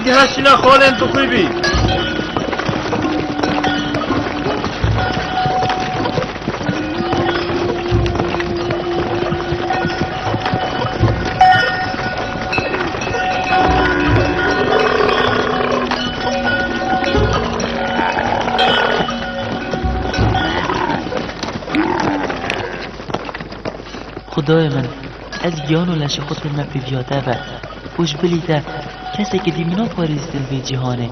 خلقی هشینا خالن تو خوی بی خدای من از گیان و لش خود ما پیویاده و خوش بلیده کسی که دیمنا پاریز دل به جهانه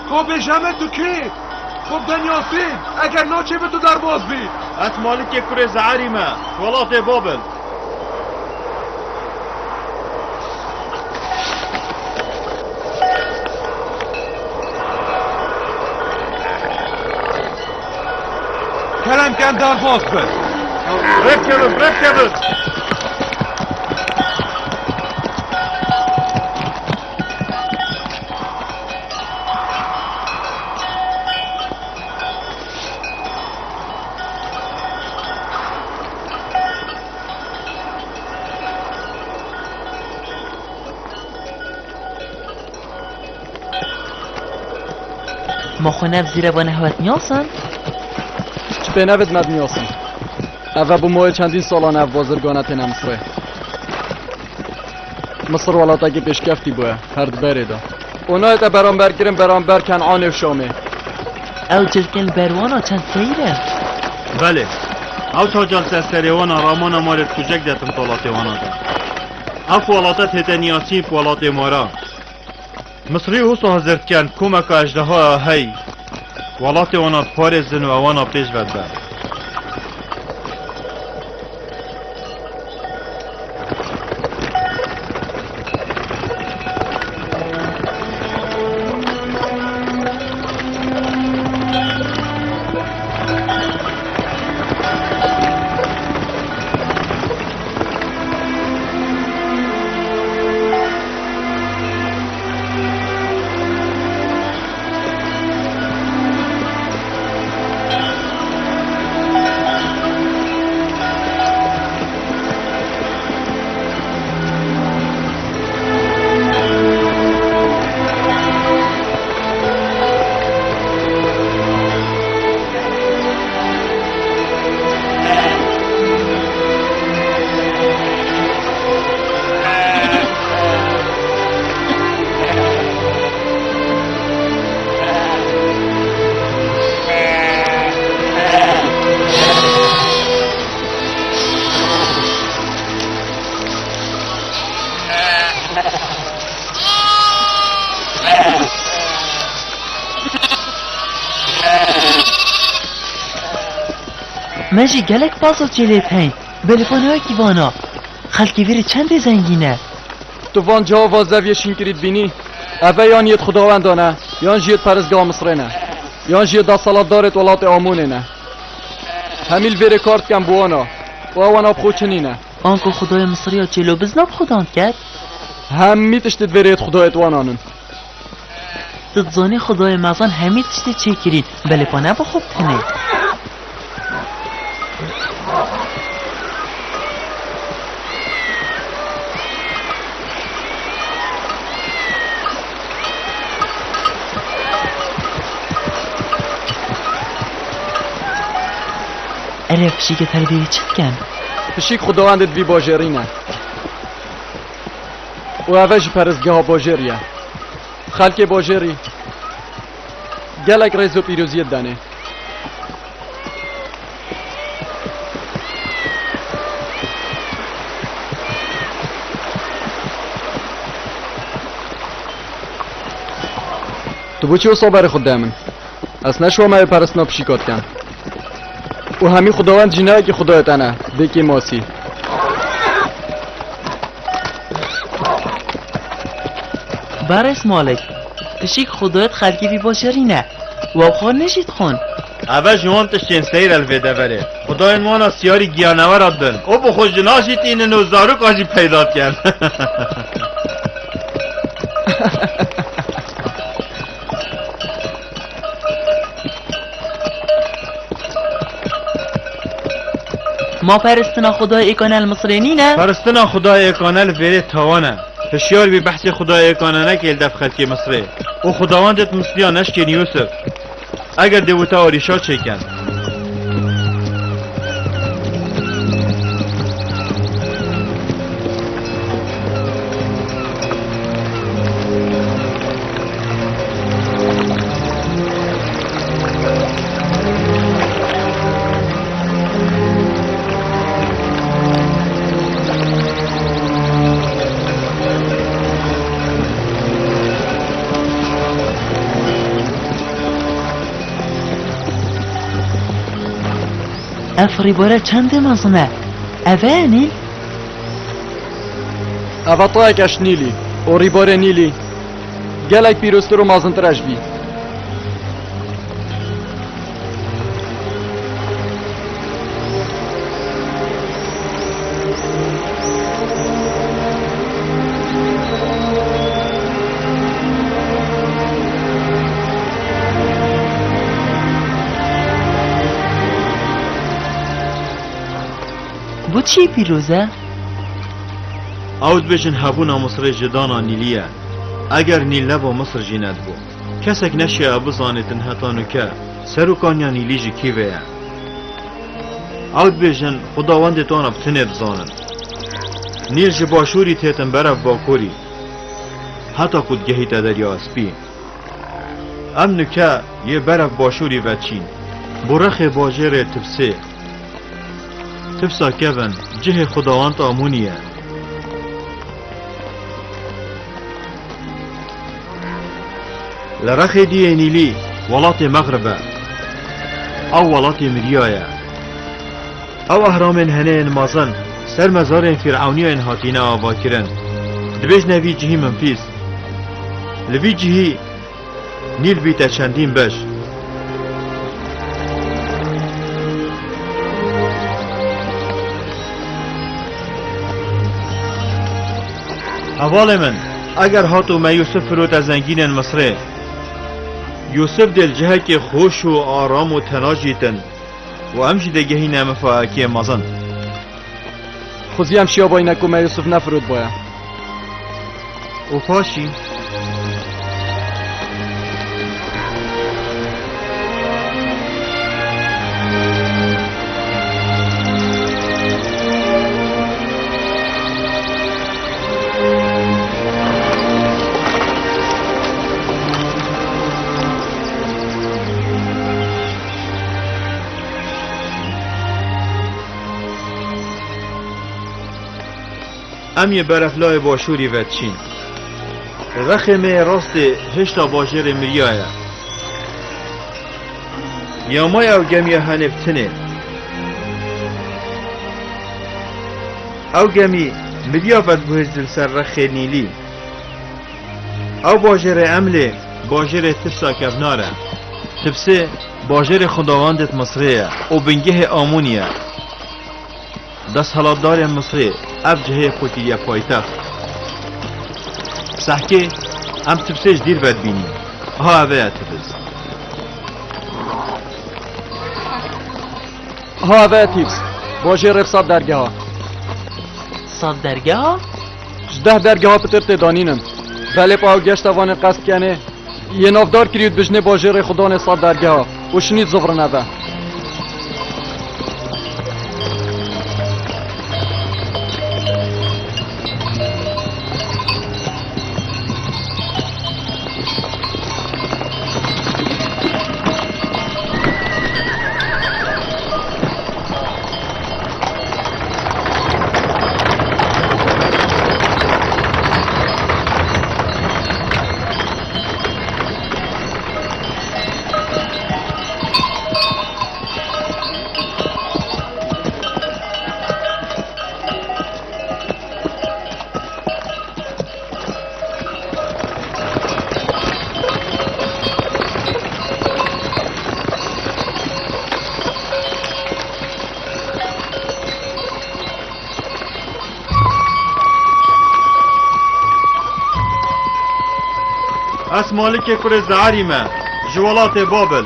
خب بشمه تو کی؟ خب دنیاسین اگر ناچه به تو در باز بید ات مالک کره زعری ما ولات بابل کلم کن در باز بید رب کبر ما خونف زیر بانه هوت نیاسن؟ چه به نوید مد نیاسن اوه بو ماه چندین سالان او بازرگانت نمصره مصر ولات اگه پیشکفتی بوه هرد بریده اونای تا برانبر گیرم برانبر کنعان و شامه او جلکل بروانا چند سیره؟ بله او تا جلسه سریوانا رامان مارد کجک دتم طالات وانا ده اف ولاتت هتنیاسی ولات مارا مصری اوسو حضرت کن کمک اجده ها هی ولات وانا پارزن و وانا پیش ود بر مجی گلک بازو جلیت هین بلفونه های کیوانا خلکی ویر چند زنگینه تو وان جا و زویه شینکرید بینی اوه یان یت خداوندانه یان جیت پرزگاه مصره نه یان جیت دا صلات دارت ولات آمونه نه همیل ویر کارت کن بوانا و وانا بخوچنی نه آنکو خدای مصری ها چلو بزناب خداند کرد همی تشتید ویریت خدایت وانانن تتزانی خدای مزان همی تشتی چه کرین بلفونه با خوب کنه اره پشی که تربیه چید کن پشیک خداوندت بی باجرینه و اوه جی پرزگاه باجریه خلک باجری گلک ریز و پیروزیت دانه تو بو چی و صابر خود دامن از نشو همه پرسنا پشیکات کن و همین خداوند جنه که خدایتانه بکی ماسی برس مالک پشیک خدایت خلکی بی باشرینه و خور نشید خون اوه جوان تشتین سیر الویده بره خدای مانا سیاری گیانور دن او بخوش جناشی تین نوزارو کاجی پیدا کرد ما پرستنا خدای ایکان المصرینی نه؟ پرستنا خدای اکانل ویره تاوانه هشیار بی بحث خدای اکانه نکل دف خلکی مصره او خداوندت مصریا نشکن یوسف اگر دوتا آریشا چکن افری باره چند مازنه؟ اوه نیل؟ اوه طایکش نیلی و ریباره نیلی گلک پیروستر و مازنترش بی بو چی پیروزه؟ اود بجن هبونا مصر جدانا نیلیه اگر نیل نبا مصر جیند بو کسک نشی ابو زانتن هتانو که سروکانیا نیلی جی کی ویا اود بجن خداوند تانا بتنه بزانن نیل جی باشوری تیتن برف باکوری حتی کود گهی دریا اسپی امنو که یه برف باشوری وچین برخ باجر تفسه تفسا کبن جه خداوند آمونیه لرخ دی نیلی ولات مغربه او ولات مریایه او اهرامن هنه مازن سر مزار فرعونی هاتینه آوا کرن دبیج نوی جهی منفیس لوی جهی نیل بیت چندین بش اول من اگر هاتو ما یوسف فرود از زنگین مصره یوسف دل جهه که خوش و آرام و تناجیتن و امشی دگهی نمفاکی مازن خوزی هم شیا باید نکو ما یوسف نفرود باید و پاشی امی برفلای باشوری و چین رخم راست هشتا باجر مریایه یامای او گمی هنفتنه او گمی مریافت بهزدل سر رخ نیلی او باجر عمله باجر تفسا کبناره تفسه باجر خداوندت مصریه و بنگه آمونیه دست حلابدار مصری اب جهه خوتیه پایتخت سحکه ام تفسیج دیر بد بینی ها اوه تفس ها اوه تیفس باشه رف صد درگه ها صد درگه ها؟ 10 درگه ها پتر تدانینن ولی پا گشت وان قصد کنه یه نافدار کرید بجنه باشه ر خدان صد درگه ها و شنید زفر نبه اس مالک کور زعریمه جوالات بابل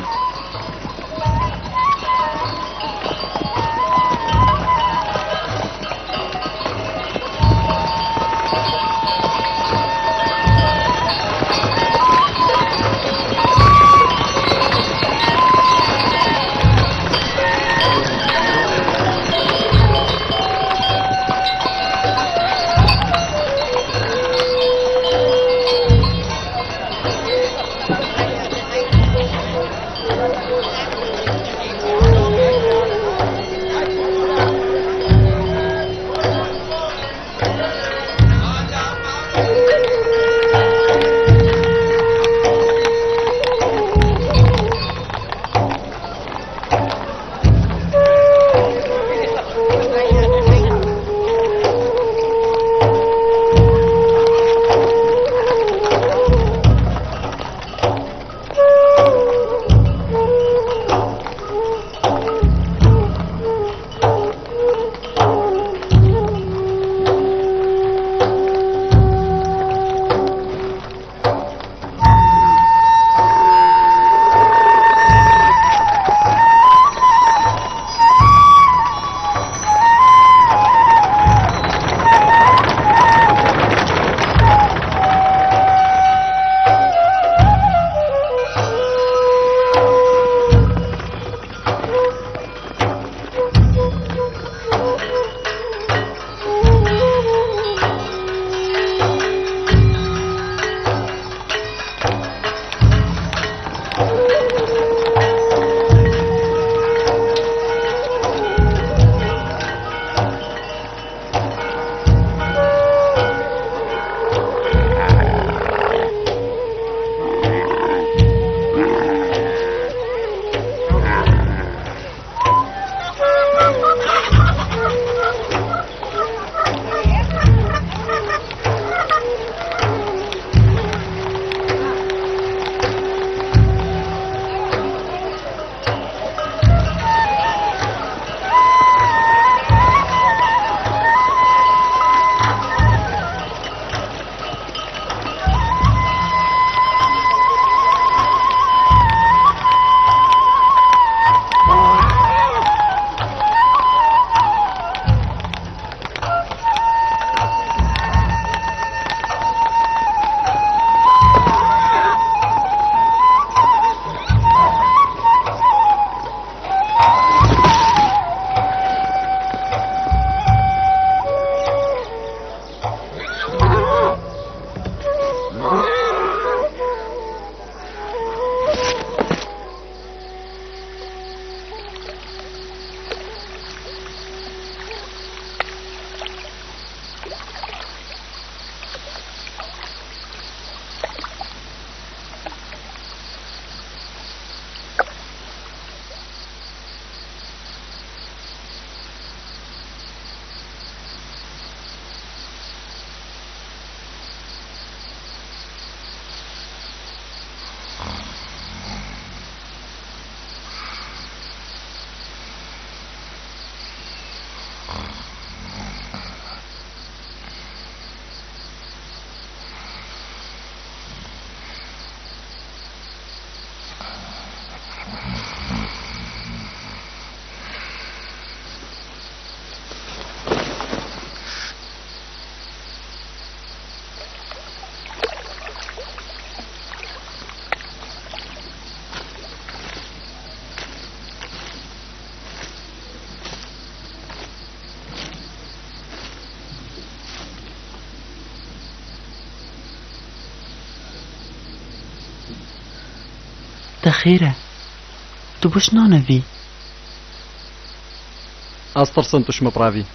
تخيرة تو بوش نانوي از ترسم توش مبراوی